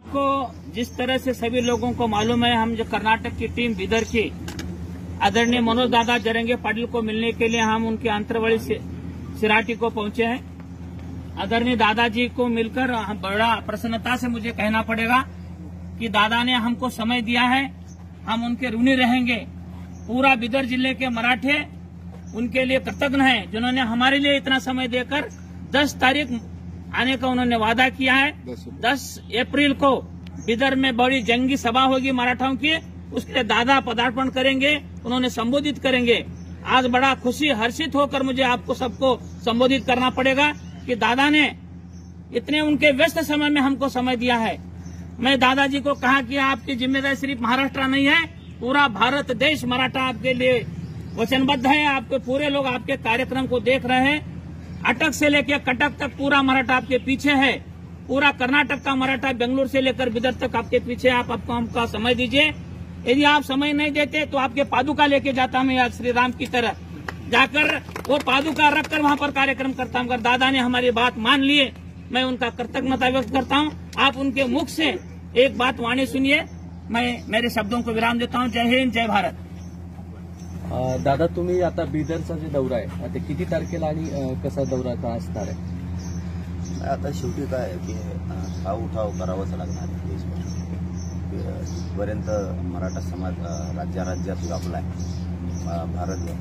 को जिस तरह से सभी लोगों को मालूम है, हम जो कर्नाटक की टीम बीदर की आदरणीय मनोज दादा जरंगे पाटिल को मिलने के लिए हम उनके अंतरवली सिराटी को पहुंचे हैं। आदरणीय दादाजी को मिलकर बड़ा प्रसन्नता से मुझे कहना पड़ेगा कि दादा ने हमको समय दिया है, हम उनके ऋणी रहेंगे। पूरा बीदर जिले के मराठे उनके लिए कृतज्ञ हैं, जिन्होंने हमारे लिए इतना समय देकर 10 तारीख आने का उन्होंने वादा किया है। 10 अप्रैल को बीदर में बड़ी जंगी सभा होगी मराठाओं की, उसके लिए दादा पदार्पण करेंगे, उन्होंने संबोधित करेंगे। आज बड़ा खुशी हर्षित होकर मुझे आपको सबको संबोधित करना पड़ेगा कि दादा ने इतने उनके व्यस्त समय में हमको समय दिया है। मैं दादाजी को कहा कि आपकी जिम्मेदारी सिर्फ महाराष्ट्र नहीं है, पूरा भारत देश मराठा आपके लिए वचनबद्ध है। आपके पूरे लोग आपके कार्यक्रम को देख रहे हैं। अटक से लेकर कटक तक पूरा मराठा आपके पीछे है। पूरा कर्नाटक का मराठा बेंगलुरु से लेकर बीदर तक आपके पीछे। आप आपको हमका समय दीजिए। यदि आप समय नहीं देते तो आपके पादुका लेके जाता मैं आज श्री राम की तरह जाकर वो पादुका रखकर वहां पर कार्यक्रम करता हूं। अगर दादा ने हमारी बात मान लिए, मैं उनका कृतज्ञता व्यक्त करता हूं। आप उनके मुख से एक बात वाणी सुनिए। मैं मेरे शब्दों को विराम देता हूं। जय हिंद, जय भारत। दादा, तुम्ही आता बीदरचा जो दौरा आहे ते किती तारखेला आणि कसा दौरा का असणार आहे? आता शेवटी काय आहे की हा उठाव करावाच लागणार आहे देशभर। जिथपर्यंत मराठा समाज राज्यात व्यापला आहे भारतभर,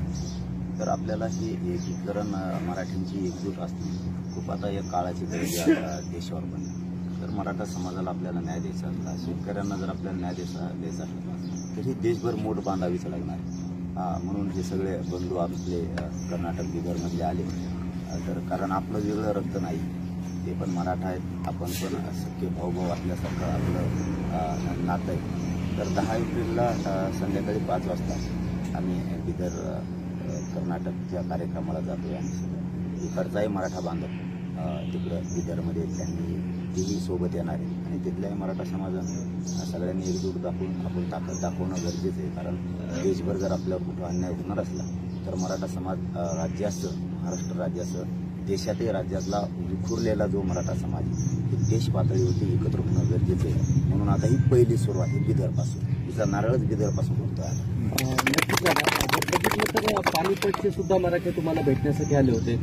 तर आपल्याला हे एकीकरण मराठ्यांची एकजूट असते खूप आता या काळाची गरज आहे देशावर बनली। तर मराठा समाजाला आपल्याला न्याय द्यायचा असला, शेतकऱ्यांना जर आपल्याला न्याय द्यायचा असला तर ही देशभर मोठ बांधावीच लागणार आहे। म्हणून हे सगळे बंधू आपले कर्नाटक बिदरमधले आले, तर कारण आपलं वेगळं रक्त नाही, ते पण मराठा आहेत, आपण पण सख्खे भाऊ असल्यासारखं आपलं नातं आहे। तर 10 एप्रिलला संध्याकाळी 5 वाजता आम्ही बिदर कर्नाटकच्या कार्यक्रमाला जातोय। आम्ही सगळं इकडचाही मराठा बांधव तिकडं बिदरमध्ये त्यांनी तेही सोबत येणार आहे आणि तिथल्याही मराठा समाजानं सगळ्यांनी एकजूट दाखवून आपण ताकद दाखवणं गरजेचं आहे। कारण देशभर जर आपल्यावर कुठं अन्याय होणार असला तर मराठा समाज राज्याचं, महाराष्ट्र राज्याचं, देशातही राज्यातला विखुरलेला जो मराठा समाज हे देश पातळीवरती एकत्र होणं गरजेचं आहे। म्हणून आता ही पहिली सुरुवात ही बिदरपासून, तिचा नारळच बिदरपासून होतो आहे। तर पानिपतचे सुद्धा मराठे तुम्हाला भेटण्यासाठी आले होते,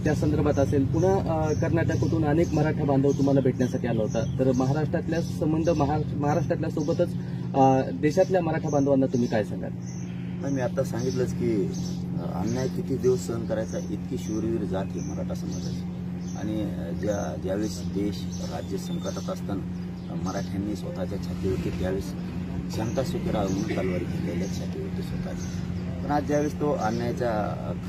त्या संदर्भात असेल। पुन्हा कर्नाटकातून अनेक मराठा बांधव तुम्हाला भेटण्यासाठी आला होता। तर महाराष्ट्रातल्या संबंध महाराष्ट्रातल्या सोबतच देशातल्या मराठा बांधवांना तुम्ही काय सांगाल? मी आता सांगितलंच की अन्याय किती दिवस सहन करायचा, इतकी शूरवीर जात ही मराठा समाजाची। आणि ज्यावेळेस देश राज्य संकटात असताना मराठ्यांनी स्वतःच्या छातीवरती त्यावेळेस जनता सुखी राहून तलवारी घेतलेल्या छातीवरती स्वतःची। पण आज ज्यावेळेस तो अन्यायाच्या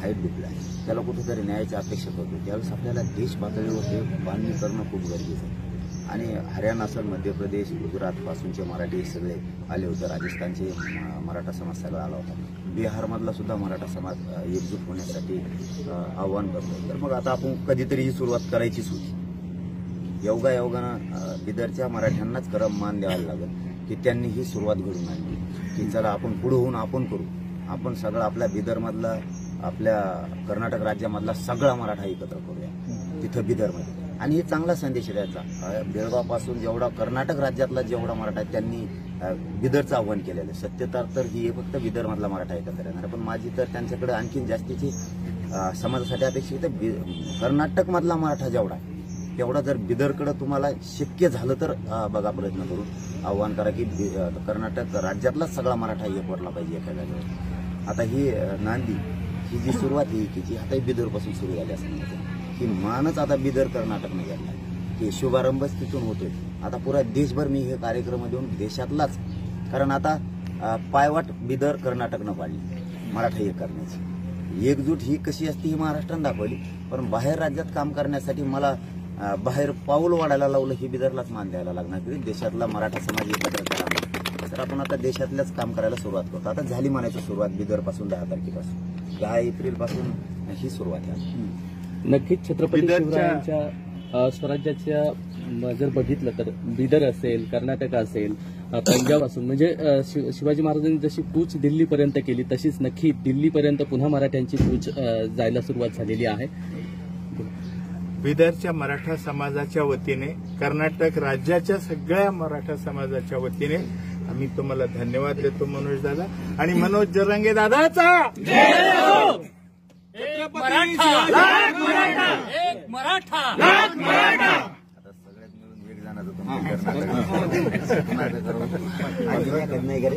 खाईत डुबला, त्याला कुठेतरी न्यायाची अपेक्षा करतो, त्यावेळेस आपल्याला देश पातळीवर बांधणी करणं खूप गरजेचं आहे। आणि हरियाणा असेल, मध्य प्रदेश, गुजरात पासूनचे मराठी सगळे आले होते, राजस्थानचे मराठा समाज सगळा आला होता, बिहारमधला सुद्धा मराठा समाज एकजूट होण्यासाठी आव्हान करतो। तर मग आता आपण कधीतरी ही सुरुवात करायचीच होती। योगायोगानं बिदरच्या मराठ्यांनाच खरं मान द्यायला लागेल की त्यांनी ही सुरुवात घडून आणली की चला आपण पुढे होऊन आपण करू। आपण सगळं आपल्या बिदरमधला, आपल्या कर्नाटक राज्यामधला सगळा मराठा एकत्र करूया तिथं बिदरमध्ये। आणि हे चांगला संदेश द्यायचा। बेळगावपासून जेवढा कर्नाटक राज्यातला जेवढा मराठा आहे त्यांनी बिदरचं आव्हान केलेलं आहे। सत्यता तर ही फक्त बिदरमधला मराठा एकत्र येणार, पण माझी तर त्यांच्याकडे आणखीन जास्तीची समाजासाठी अपेक्षित आहे कर्नाटकमधला मराठा जेवढा आहे तेवढा जर बिदरकडे तुम्हाला शक्य झालं तर बघा, प्रयत्न करून आव्हान करा की कर्नाटक राज्यातला सगळा मराठा एकवटला पाहिजे एका जागेवर। आता ही नांदी, ही जी सुरुवात आहे की आता बिदरपासून सुरू झाली असं म्हणायचं की मानच आता बिदर कर्नाटकने गेला की शुभारंभच तिथून होतोय। आता पुरा देशभर मी हे कार्यक्रम देऊन देशातलाच, कारण आता पायवाट बिदर कर्नाटकनं पाडली मराठा एक करण्याची। एकजूट ही कशी असते ही महाराष्ट्रानं दाखवली, पण बाहेर राज्यात काम करण्यासाठी मला बाहेर पाऊल वाढायला लावलं, ही बिदरलाच मान द्यायला लागणार की देशातला मराठा समाज एकत्र करा। तर आपण आता देशातल्याच काम करायला सुरुवात करतो। आता झाली म्हणायची सुरुवात बिदरपासून 10 तारखेपासून, 10 एप्रिलपासून ही सुरुवात आहे। नक्कीच छत्रपती शिवरायांच्या स्वराज्याच्या जर बघितलं तर बिदर असेल, कर्नाटक असेल, पंजाब असेल, म्हणजे शिवाजी महाराजांनी जशी कूच दिल्लीपर्यंत केली तशीच नक्की दिल्लीपर्यंत पुन्हा मराठ्यांची कूच जायला सुरुवात झालेली आहे। बिदरच्या मराठा समाजाच्या वतीने, कर्नाटक राज्याच्या सगळ्या मराठा समाजाच्या वतीने आम्ही तुम्हाला धन्यवाद देतो मनोज दादा. आणि मनोज जरांगे दादाचा मराठा आता सगळ्यात मिळून वेग जाण्याचं कर्नाटक नाही करे.